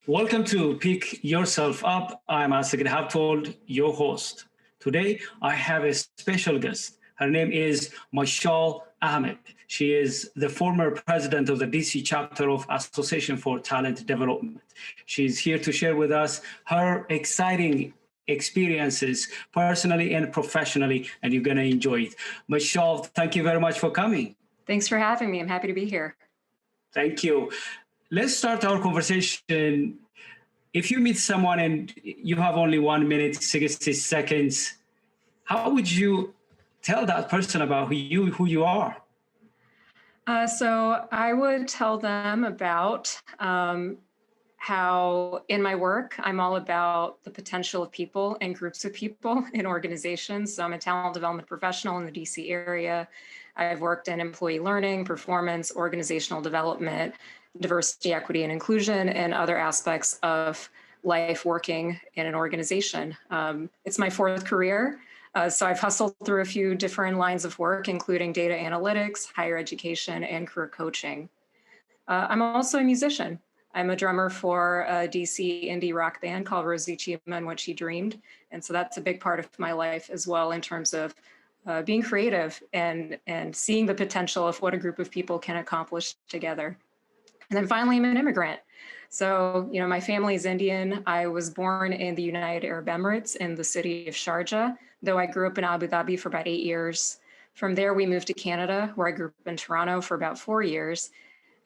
Welcome to Pick Yourself Up. I'm Assegid Habtewold, your host. Today, I have a special guest. Her name is Mashaal Ahmed. She is the former president of the DC chapter of Association for Talent Development. She's here to share with us her exciting experiences personally and professionally, and you're going to enjoy it. Mashaal, thank you very much for coming. Thanks for having me. I'm happy to be here. Thank you. Let's start our conversation. If you meet someone and you have only 1 minute, 60 seconds, how would you tell that person about who you are? So I would tell them about how in my work, I'm all about the potential of people and groups of people in organizations. So I'm a talent development professional in the DC area. I've worked in employee learning, performance, organizational development, diversity, equity, and inclusion, and other aspects of life working in an organization. It's my fourth career. So I've hustled through a few different lines of work, including data analytics, higher education, and career coaching. I'm also a musician. I'm a drummer for a DC indie rock band called Rosie Chima and What She Dreamed. And so that's a big part of my life as well in terms of being creative and seeing the potential of what a group of people can accomplish together. And then finally, I'm an immigrant. So, my family is Indian. I was born in the United Arab Emirates in the city of Sharjah, though I grew up in Abu Dhabi for about 8 years. From there, we moved to Canada, where I grew up in Toronto for about 4 years.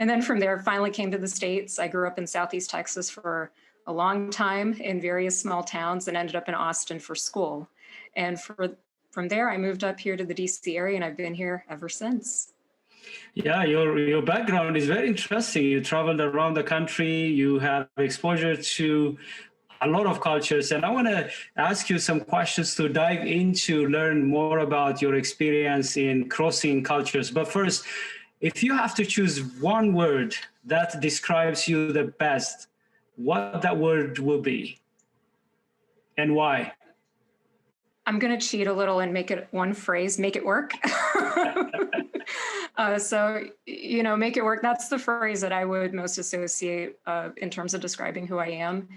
And then from there, finally came to the States. I grew up in Southeast Texas for a long time in various small towns and ended up in Austin for school. And from there, I moved up here to the DC area, and I've been here ever since. Yeah, your background is very interesting. You traveled around the country, you have exposure to a lot of cultures. And I want to ask you some questions to dive into, learn more about your experience in crossing cultures. But first, if you have to choose one word that describes you the best, what that word will be and why? I'm going to cheat a little and make it one phrase, make it work. Make it work. That's the phrase that I would most associate in terms of describing who I am.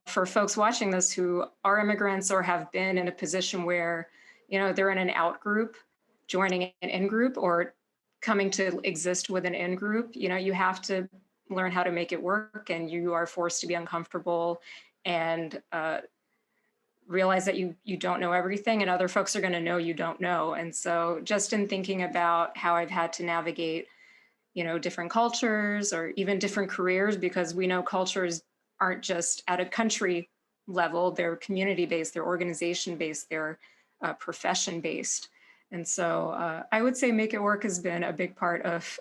For folks watching this who are immigrants or have been in a position where, they're in an out group, joining an in group, or coming to exist with an in group, you have to learn how to make it work, and you are forced to be uncomfortable and realize that you don't know everything, and other folks are going to know you don't know. And so just in thinking about how I've had to navigate, different cultures or even different careers, because we know cultures aren't just at a country level, they're community-based, they're organization-based, they're profession-based. And so I would say make it work has been a big part of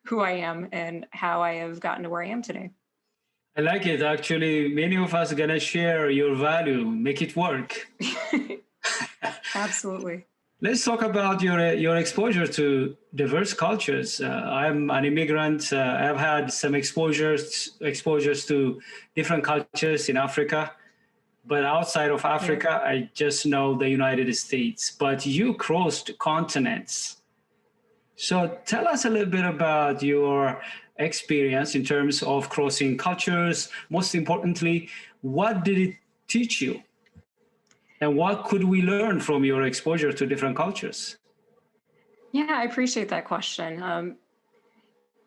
who I am and how I have gotten to where I am today. I like it. Actually, many of us are going to share your value, make it work. Absolutely. Let's talk about your exposure to diverse cultures. I'm an immigrant. I've had some exposures to different cultures in Africa. But outside of Africa, yeah. I just know the United States. But you crossed continents. So tell us a little bit about your experience in terms of crossing cultures. Most importantly, what did it teach you? And what could we learn from your exposure to different cultures? Yeah, I appreciate that question.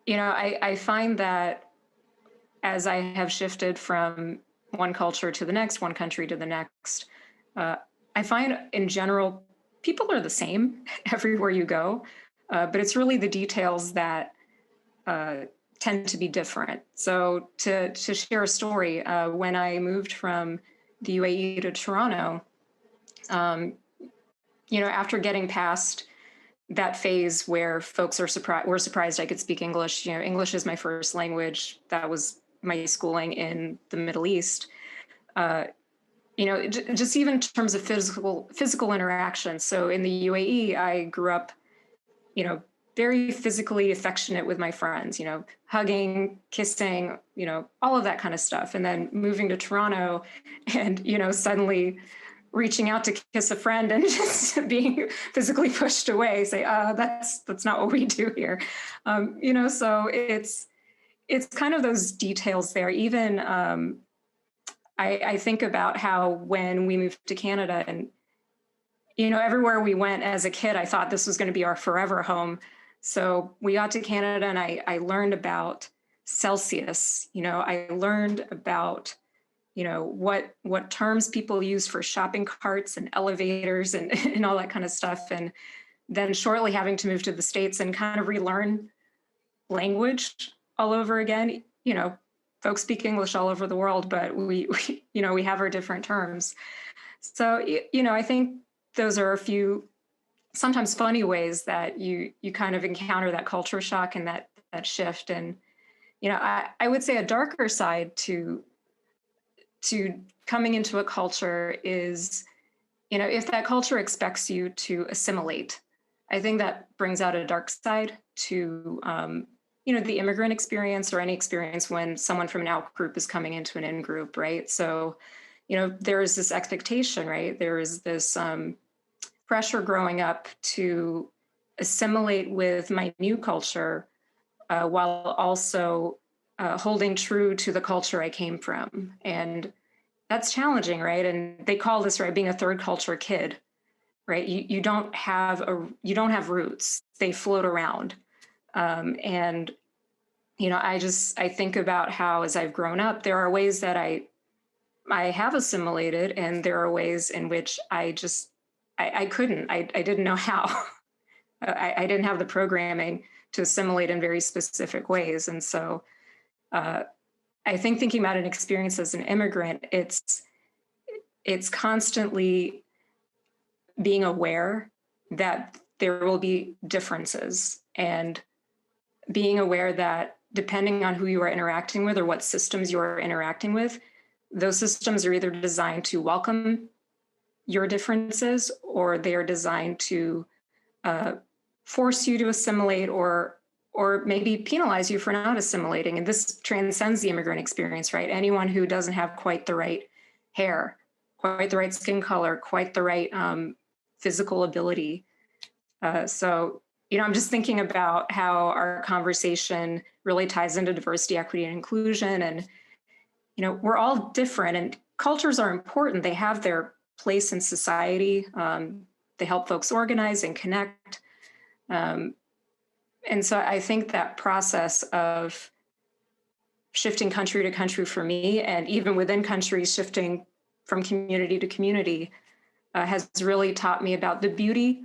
I find that as I have shifted from one culture to the next, one country to the next, I find in general, people are the same everywhere you go, but it's really the details that tend to be different. So to share a story, when I moved from the UAE to Toronto, after getting past that phase where folks were surprised I could speak English, English is my first language. That was my schooling in the Middle East. Just even in terms of physical interaction. So in the UAE, I grew up, very physically affectionate with my friends, hugging, kissing, all of that kind of stuff. And then moving to Toronto and, suddenly reaching out to kiss a friend and just being physically pushed away, say, that's not what we do here. So it's kind of those details there. Even I think about how when we moved to Canada, and everywhere we went as a kid, I thought this was going to be our forever home. So we got to Canada, and I learned about Celsius. I learned about what terms people use for shopping carts and elevators and, and all that kind of stuff. And then shortly having to move to the States and kind of relearn language all over again. Folks speak English all over the world, but we have our different terms. So, I think those are a few sometimes funny ways that you kind of encounter that culture shock and that shift. And, I would say a darker side to coming into a culture is, if that culture expects you to assimilate, I think that brings out a dark side to, the immigrant experience or any experience when someone from an out group is coming into an in group, right? So, there is this expectation, right? There is this pressure growing up to assimilate with my new culture while also holding true to the culture I came from. And that's challenging, right? And they call this, right, being a third culture kid, right? You don't have roots; they float around. And I think about how as I've grown up, there are ways that I have assimilated, and there are ways in which I couldn't. I didn't know how. I didn't have the programming to assimilate in very specific ways, and so I think thinking about an experience as an immigrant, it's constantly being aware that there will be differences, and being aware that depending on who you are interacting with or what systems you are interacting with, those systems are either designed to welcome your differences or they are designed to force you to assimilate or maybe penalize you for not assimilating. And this transcends the immigrant experience, right? Anyone who doesn't have quite the right hair, quite the right skin color, quite the right physical ability. So, I'm just thinking about how our conversation really ties into diversity, equity, and inclusion. And, we're all different, and cultures are important. They have their place in society. They help folks organize and connect. And so I think that process of shifting country to country for me, and even within countries, shifting from community to community, has really taught me about the beauty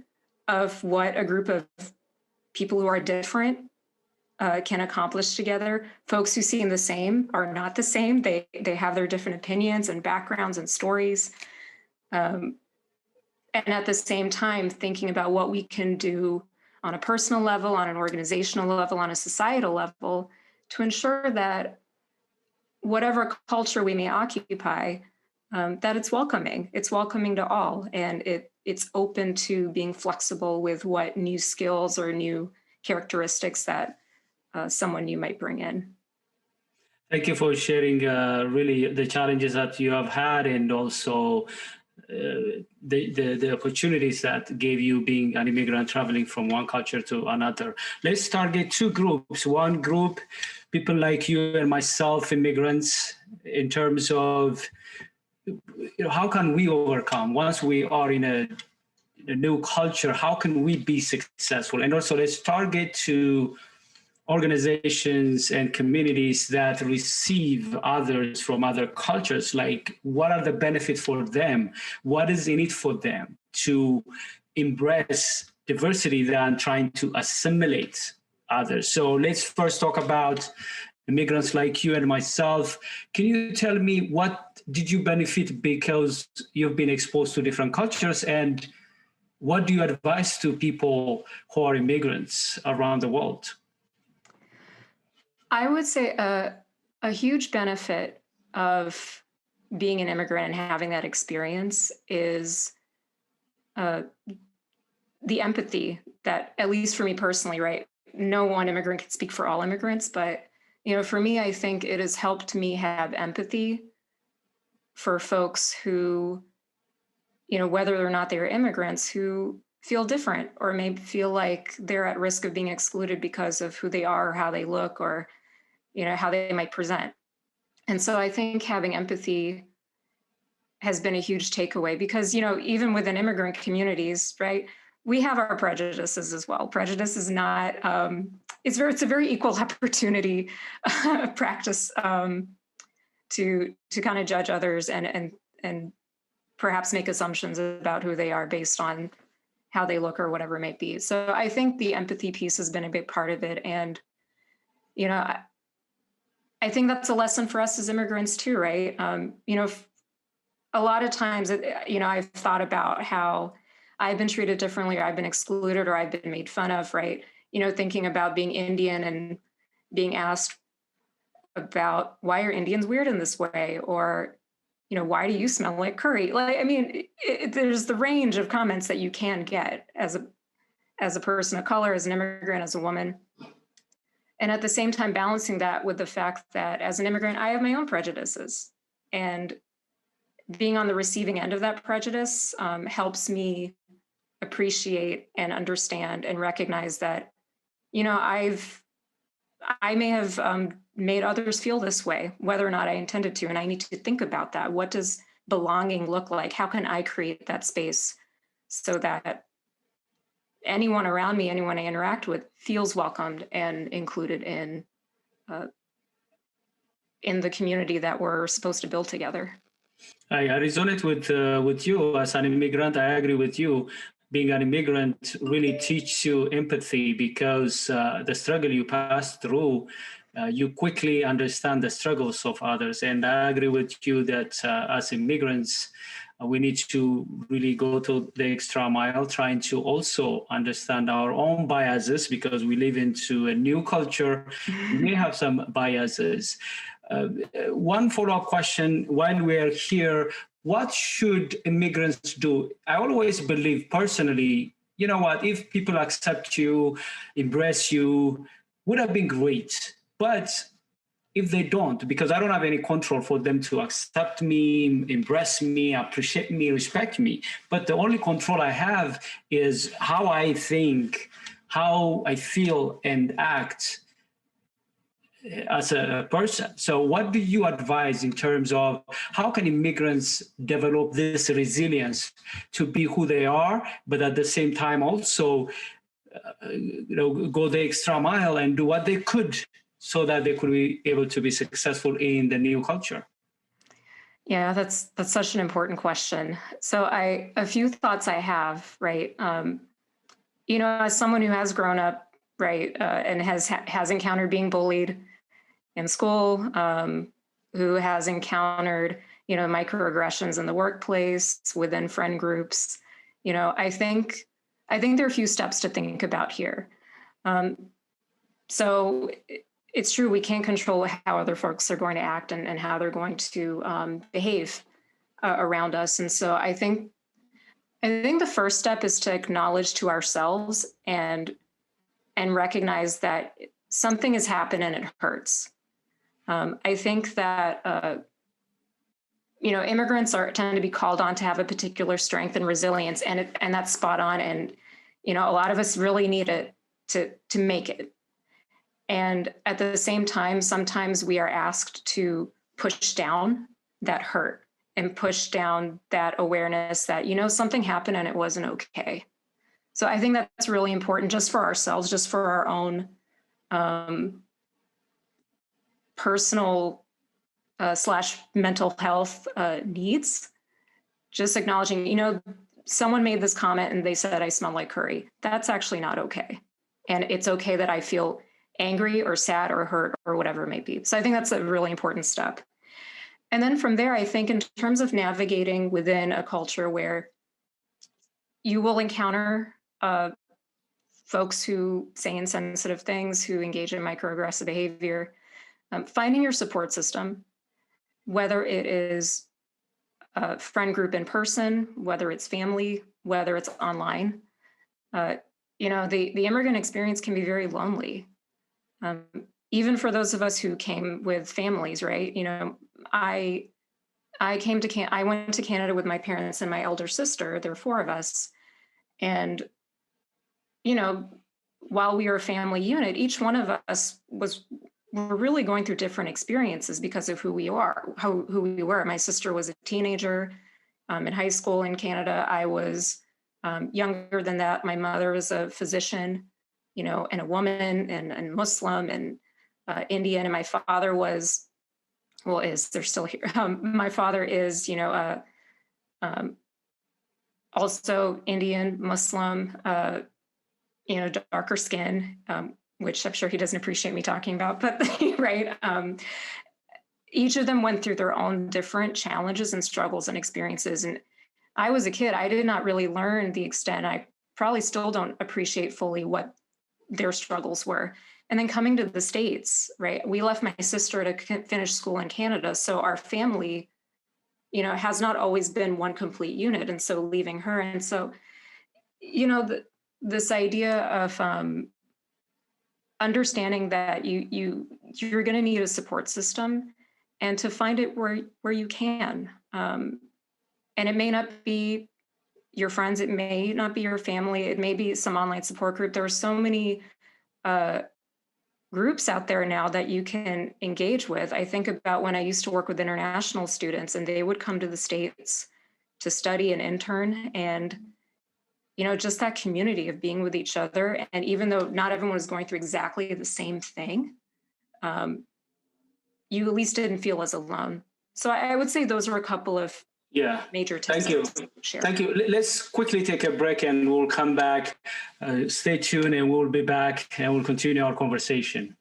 of what a group of people who are different can accomplish together. Folks who seem the same are not the same. They have their different opinions and backgrounds and stories. And at the same time, thinking about what we can do on a personal level, on an organizational level, on a societal level, to ensure that whatever culture we may occupy, that it's welcoming. It's welcoming to all, and it's open to being flexible with what new skills or new characteristics that someone new might bring in. Thank you for sharing really the challenges that you have had, and also the opportunities that gave you being an immigrant traveling from one culture to another. Let's target two groups. One group, people like you and myself, immigrants, in terms of how can we overcome once we are in a new culture, how can we be successful? And also let's target to organizations and communities that receive others from other cultures. Like, what are the benefits for them? What is in it for them to embrace diversity than trying to assimilate others? So let's first talk about immigrants like you and myself. Can you tell me, what did you benefit because you've been exposed to different cultures, and what do you advise to people who are immigrants around the world? I would say a huge benefit of being an immigrant and having that experience is the empathy that, at least for me personally, right? No one immigrant can speak for all immigrants, but for me, I think it has helped me have empathy for folks who, whether or not they're immigrants, who feel different or maybe feel like they're at risk of being excluded because of who they are or how they look, or how they might present. And so I think having empathy has been a huge takeaway because, even within immigrant communities, right, we have our prejudices as well. Prejudice is not, it's a very equal opportunity practice to kind of judge others and perhaps make assumptions about who they are based on how they look or whatever it might be. So I think the empathy piece has been a big part of it. And, I think that's a lesson for us as immigrants too, right? A lot of times, I've thought about how I've been treated differently, or I've been excluded, or I've been made fun of, right? Thinking about being Indian and being asked about why are Indians weird in this way, or why do you smell like curry? There's the range of comments that you can get as a person of color, as an immigrant, as a woman. And at the same time, balancing that with the fact that as an immigrant, I have my own prejudices. And being on the receiving end of that prejudice helps me appreciate and understand and recognize that, I may have made others feel this way, whether or not I intended to. And I need to think about that. What does belonging look like? How can I create that space so that anyone around me, anyone I interact with, feels welcomed and included in the community that we're supposed to build together? I resonate with you as an immigrant. I agree with you. Being an immigrant really teaches you empathy because the struggle you pass through, you quickly understand the struggles of others. And I agree with you that as immigrants, we need to really go to the extra mile, trying to also understand our own biases because we live into a new culture. We may have some biases. One follow-up question while we're here, what should immigrants do? I always believe personally, if people accept you, embrace you, would have been great. But if they don't, because I don't have any control for them to accept me, embrace me, appreciate me, respect me. But the only control I have is how I think, how I feel and act as a person. So what do you advise in terms of how can immigrants develop this resilience to be who they are, but at the same time also go the extra mile and do what they could so that they could be able to be successful in the new culture? Yeah, that's such an important question. So a few thoughts I have, right? As someone who has grown up, right, and has encountered being bullied in school, who has encountered, microaggressions in the workplace, within friend groups, I think there are a few steps to think about here. So it's true, we can't control how other folks are going to act and how they're going to behave around us. And so I think the first step is to acknowledge to ourselves and recognize that something has happened and it hurts. I think that immigrants tend to be called on to have a particular strength and resilience, and that's spot on. And a lot of us really need it to make it. And at the same time, sometimes we are asked to push down that hurt and push down that awareness that, something happened and it wasn't okay. So I think that's really important just for ourselves, just for our own personal / mental health needs. Just acknowledging, someone made this comment and they said, I smell like curry. That's actually not okay. And it's okay that I feel angry or sad or hurt or whatever it may be. So I think that's a really important step. And then from there, I think in terms of navigating within a culture where you will encounter folks who say insensitive things, who engage in microaggressive behavior, finding your support system, whether it is a friend group in person, whether it's family, whether it's online. The immigrant experience can be very lonely. Even for those of us who came with families, right? I went to Canada with my parents and my elder sister. There were 4 of us. And, while we were a family unit, each one of us was we're really going through different experiences because of who we are, who we were. My sister was a teenager in high school in Canada. I was younger than that. My mother was a physician, and a woman and Muslim and Indian. And my father was, they're still here. My father is, also Indian, Muslim, darker skin, which I'm sure he doesn't appreciate me talking about, but right. Each of them went through their own different challenges and struggles and experiences. And I was a kid, I did not really learn the extent. I probably still don't appreciate fully what their struggles were. And then coming to the States, right? We left my sister to finish school in Canada. So our family, has not always been one complete unit. And so leaving her. And so, this idea of understanding that you're going to need a support system and to find it where you can. And it may not be your friends, it may not be your family, it may be some online support group. There are so many groups out there now that you can engage with. I think about when I used to work with international students and they would come to the States to study and intern, and just that community of being with each other. And even though not everyone was going through exactly the same thing, you at least didn't feel as alone. So I would say those are a couple of major tips. Thank you. Thank you. Let's quickly take a break and we'll come back. Stay tuned and we'll be back and we'll continue our conversation.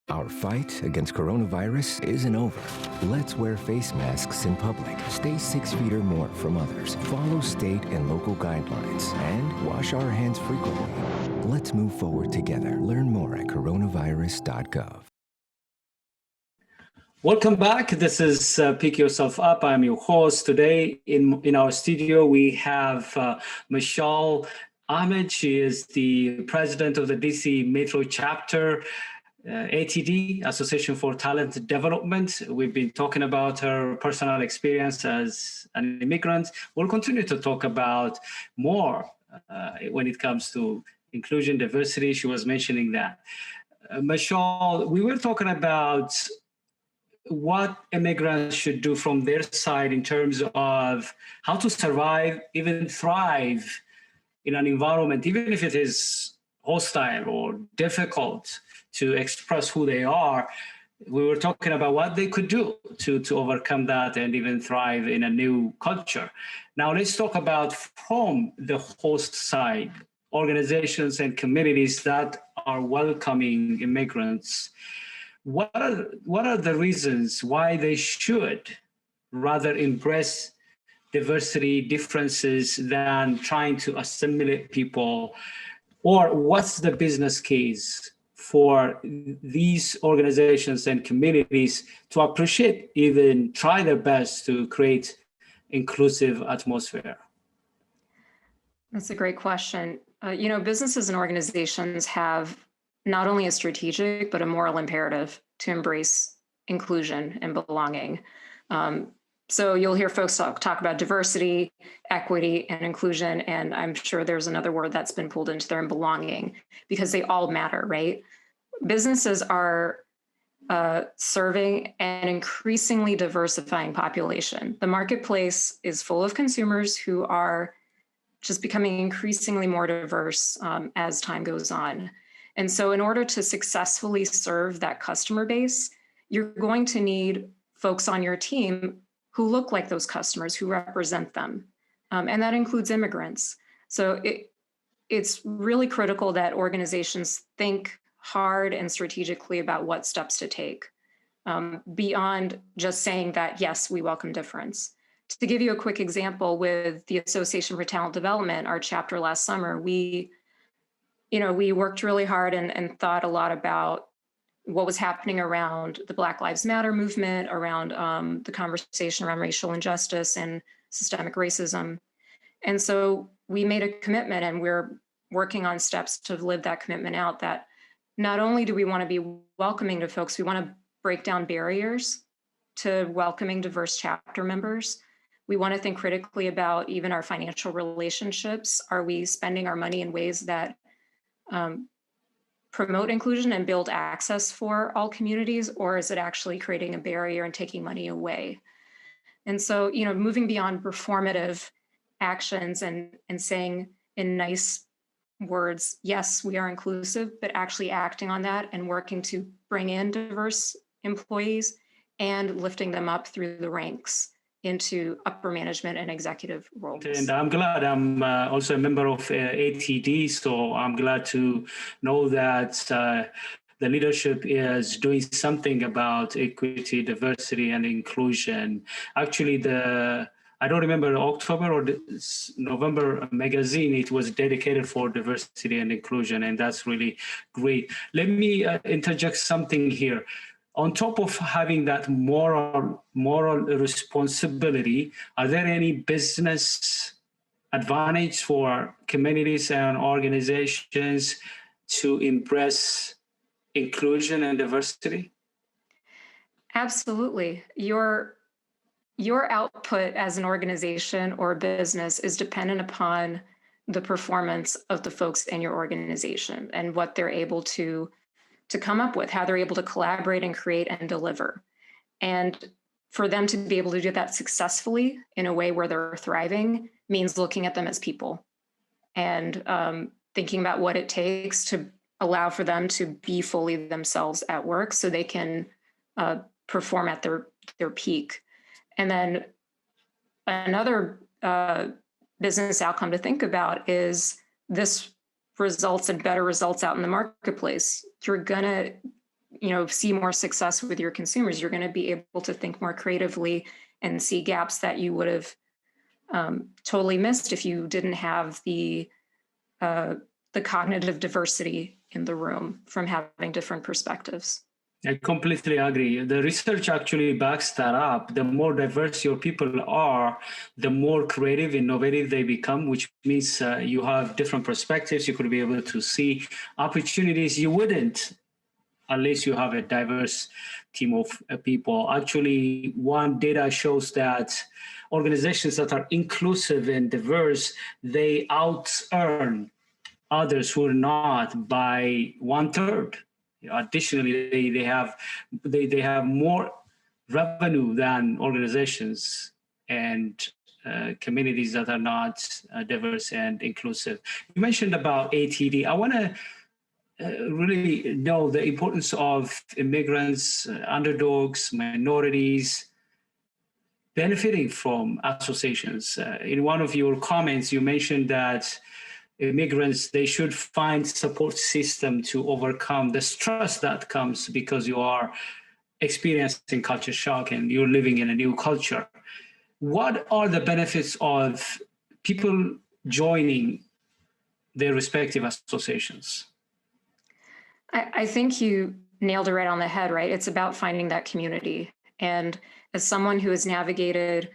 Our fight against coronavirus isn't over. Let's wear face masks in public, stay 6 feet or more from others, follow state and local guidelines, and wash our hands frequently. Let's move forward together. Learn more at coronavirus.gov. Welcome back. This is Pick Yourself Up. I'm your host. Today in our studio, we have Mashaal Ahmed. She is the president of the DC Metro chapter, ATD, Association for Talent Development. We've been talking about her personal experience as an immigrant. We'll continue to talk about more when it comes to inclusion, diversity. She was mentioning that. Mashaal, we were talking about what immigrants should do from their side in terms of how to survive, even thrive in an environment, even if it is hostile or difficult to express who they are. We were talking about what they could do to overcome that and even thrive in a new culture. Now let's talk about from the host side, organizations and communities that are welcoming immigrants. What are the reasons why they should rather embrace diversity, differences, than trying to assimilate people? Or what's the business case for these organizations and communities to appreciate, even try their best to create inclusive atmosphere? That's a great question. Businesses and organizations have not only a strategic, but a moral imperative to embrace inclusion and belonging. So you'll hear folks talk about diversity, equity, and inclusion, and I'm sure there's another word that's been pulled into there, and belonging, because they all matter, right? Businesses are serving an increasingly diversifying population. The marketplace is full of consumers who are just becoming increasingly more diverse as time goes on. And so in order to successfully serve that customer base, you're going to need folks on your team who look like those customers, who represent them. And that includes immigrants. So it's really critical that organizations think hard and strategically about what steps to take beyond just saying that, yes, we welcome difference. To give you a quick example, with the Association for Talent Development, our chapter last summer, we worked really hard and thought a lot about what was happening around the Black Lives Matter movement, around the conversation around racial injustice and systemic racism. And so we made a commitment, and we're working on steps to live that commitment out, that not only do we want to be welcoming to folks, we want to break down barriers to welcoming diverse chapter members. We want to think critically about even our financial relationships. Are we spending our money in ways that promote inclusion and build access for all communities, or is it actually creating a barrier and taking money away? And so, moving beyond performative actions and saying in nice words, yes, we are inclusive, but actually acting on that and working to bring in diverse employees and lifting them up through the ranks into upper management and executive roles. And I'm glad I'm also a member of ATD, so I'm glad to know that the leadership is doing something about equity, diversity, and inclusion. Actually, I don't remember October or November magazine, it was dedicated for diversity and inclusion, and that's really great. Let me interject something here. On top of having that moral responsibility, are there any business advantage for communities and organizations to embrace inclusion and diversity? Absolutely. Your output as an organization or a business is dependent upon the performance of the folks in your organization and what they're able to come up with, how they're able to collaborate and create and deliver. And for them to be able to do that successfully in a way where they're thriving means looking at them as people and thinking about what it takes to allow for them to be fully themselves at work so they can perform at their peak. And then another business outcome to think about is this results in better results out in the marketplace. You're gonna, see more success with your consumers. You're gonna be able to think more creatively and see gaps that you would have totally missed if you didn't have the cognitive diversity in the room from having different perspectives. I completely agree. The research actually backs that up. The more diverse your people are, the more creative, innovative they become, which means you have different perspectives. You could be able to see opportunities you wouldn't unless you have a diverse team of people. Actually, one data shows that organizations that are inclusive and diverse, they out-earn others who are not by 1/3. Additionally, they have more revenue than organizations and communities that are not diverse and inclusive. You mentioned about ATD. I want to really know the importance of immigrants, underdogs, minorities benefiting from associations. In one of your comments, you mentioned that immigrants, they should find support system to overcome the stress that comes because you are experiencing culture shock and you're living in a new culture. What are the benefits of people joining their respective associations? I think you nailed it right on the head, right? It's about finding that community. And as someone who has navigated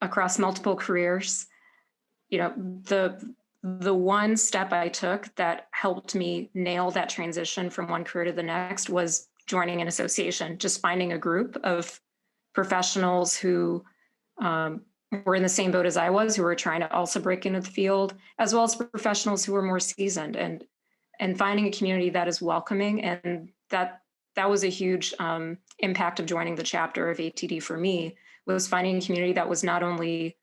across multiple careers, the one step I took that helped me nail that transition from one career to the next was joining an association, just finding a group of professionals who were in the same boat as I was, who were trying to also break into the field, as well as professionals who were more seasoned, and finding a community that is welcoming. And that was a huge impact of joining the chapter of ATD for me, was finding a community that was not only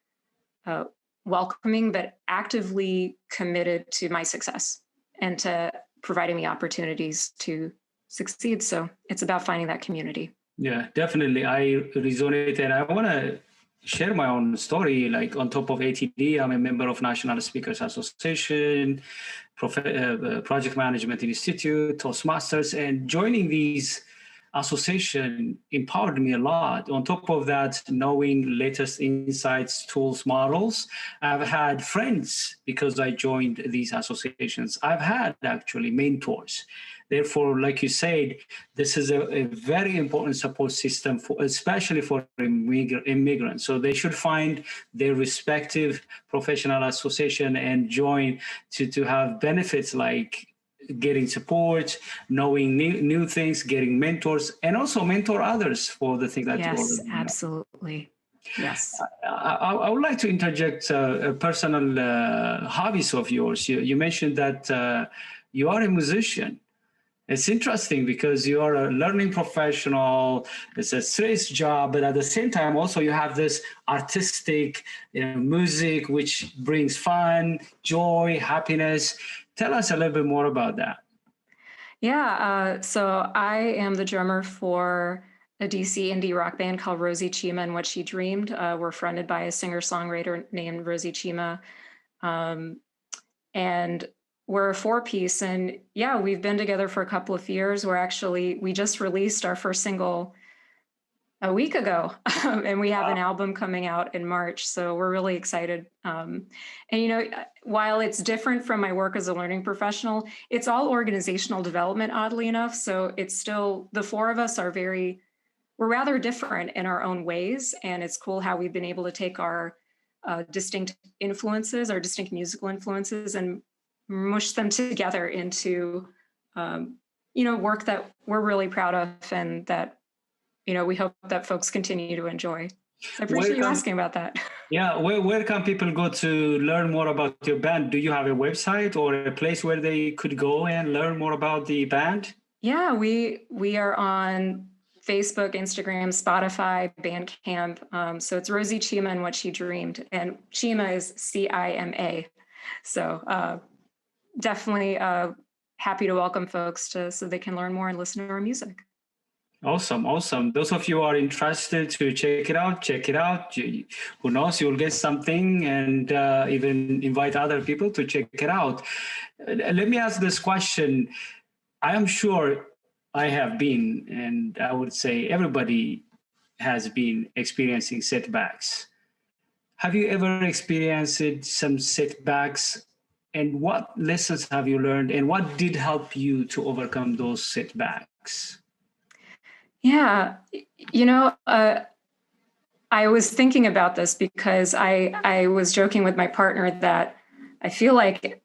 welcoming, but actively committed to my success and to providing me opportunities to succeed. So it's about finding that community. Yeah, definitely. I resonate, and I want to share my own story. Like on top of ATD, I'm a member of National Speakers Association, Project Management Institute, Toastmasters, and joining these association empowered me a lot. On top of that, knowing latest insights, tools, models, I've had friends because I joined these associations. I've had actually mentors. Therefore, like you said, this is a very important support system, especially for immigrants. So they should find their respective professional association and join to have benefits like getting support, knowing new things, getting mentors, and also mentor others for the thing that you already know. Absolutely. Yes. I would like to interject personal hobbies of yours. You mentioned that you are a musician. It's interesting because you are a learning professional. It's a serious job, but at the same time, also you have this artistic music, which brings fun, joy, happiness. Tell us a little bit more about that. Yeah, so I am the drummer for a DC indie rock band called Rosie Chima and What She Dreamed. We're fronted by a singer-songwriter named Rosie Chima. And we're a four-piece, and yeah, we've been together for a couple of years. We just released our first single a week ago, and we have an album coming out in March. So we're really excited. And, while it's different from my work as a learning professional, it's all organizational development, oddly enough. So it's still, the four of us we're rather different in our own ways. And it's cool how we've been able to take our distinct influences, our distinct musical influences, and mush them together into, work that we're really proud of and that, we hope that folks continue to enjoy. I appreciate you asking about that. Yeah, where can people go to learn more about your band? Do you have a website or a place where they could go and learn more about the band? Yeah, we are on Facebook, Instagram, Spotify, Bandcamp. So it's Rosie Chima and What She Dreamed. And Chima is Cima. So definitely happy to welcome folks so they can learn more and listen to our music. Awesome. Those of you who are interested to check it out. Who knows, you'll get something and even invite other people to check it out. Let me ask this question. I am sure I have been, and I would say everybody has been experiencing setbacks. Have you ever experienced some setbacks? And what lessons have you learned? And what did help you to overcome those setbacks? Yeah, I was thinking about this because I was joking with my partner that I feel like,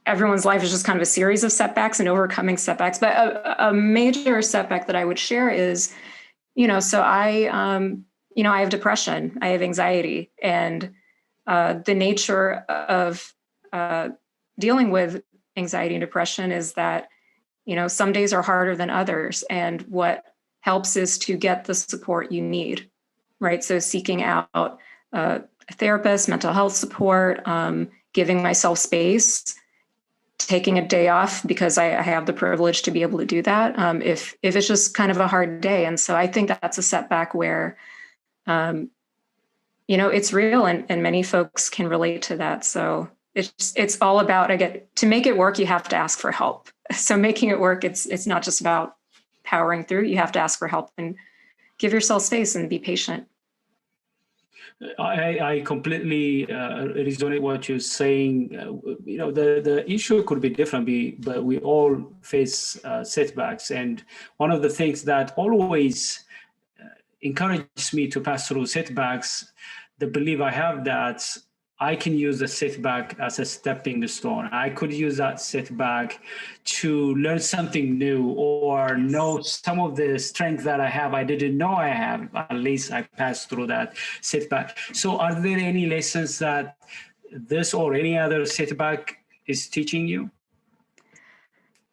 everyone's life is just kind of a series of setbacks and overcoming setbacks. But a major setback that I would share is, so I have depression, I have anxiety, and the nature of dealing with anxiety and depression is that, some days are harder than others. And what helps is to get the support you need, right? So seeking out a therapist, mental health support, giving myself space, taking a day off because I have the privilege to be able to do that. If it's just kind of a hard day. And so I think that's a setback where, it's real and many folks can relate to that. So it's all about, to make it work, you have to ask for help. So making it work, it's not just about powering through. You have to ask for help and give yourself space and be patient. I completely resonate what you're saying. The issue could be different, but we all face setbacks. And one of the things that always encourages me to pass through setbacks, the belief I have that I can use the setback as a stepping stone. I could use that setback to learn something new or know some of the strength that I have I didn't know I have. At least I passed through that setback. So are there any lessons that this or any other setback is teaching you?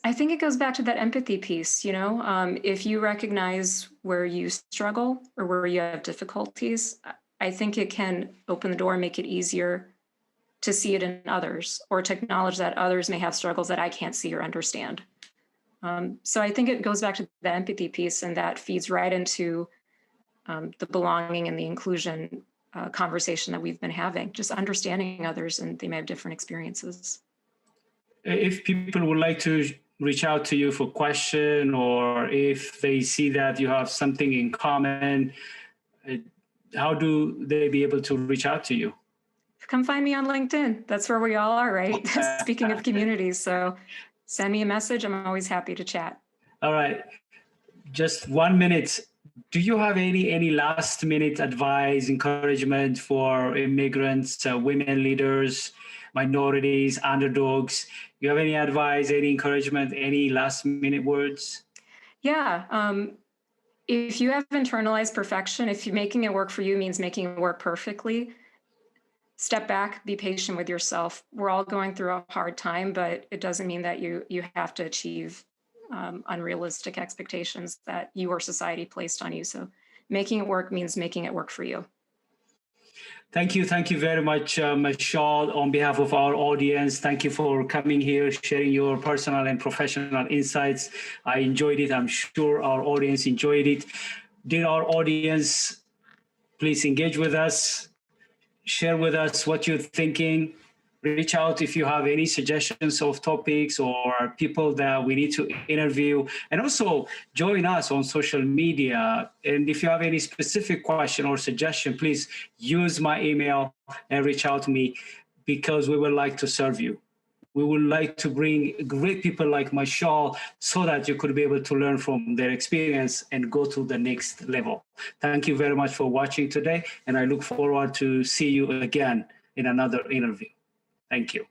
I think it goes back to that empathy piece. If you recognize where you struggle or where you have difficulties, I think it can open the door and make it easier to see it in others or to acknowledge that others may have struggles that I can't see or understand. So I think it goes back to the empathy piece, and that feeds right into the belonging and the inclusion conversation that we've been having, just understanding others and they may have different experiences. If people would like to reach out to you for question, or if they see that you have something in common, how do they be able to reach out to you? Come find me on LinkedIn. That's where we all are, right? Speaking of communities. So send me a message. I'm always happy to chat. All right. Just 1 minute. Do you have any last minute advice, encouragement for immigrants, women leaders, minorities, underdogs? Do you have any advice, any encouragement, any last minute words? Yeah. If you have internalized perfection, if you're making it work for you means making it work perfectly, step back, be patient with yourself. We're all going through a hard time, but it doesn't mean that you have to achieve unrealistic expectations that you or society placed on you. So making it work means making it work for you. Thank you very much, Mashaal. On behalf of our audience, thank you for coming here, sharing your personal and professional insights. I enjoyed it. I'm sure our audience enjoyed it. Dear our audience, please engage with us, share with us what you're thinking. Reach out if you have any suggestions of topics or people that we need to interview, and also join us on social media. And if you have any specific question or suggestion, please use my email and reach out to me, because we would like to serve you. We would like to bring great people like Mashaal so that you could be able to learn from their experience and go to the next level. Thank you very much for watching today, and I look forward to see you again in another interview. Thank you.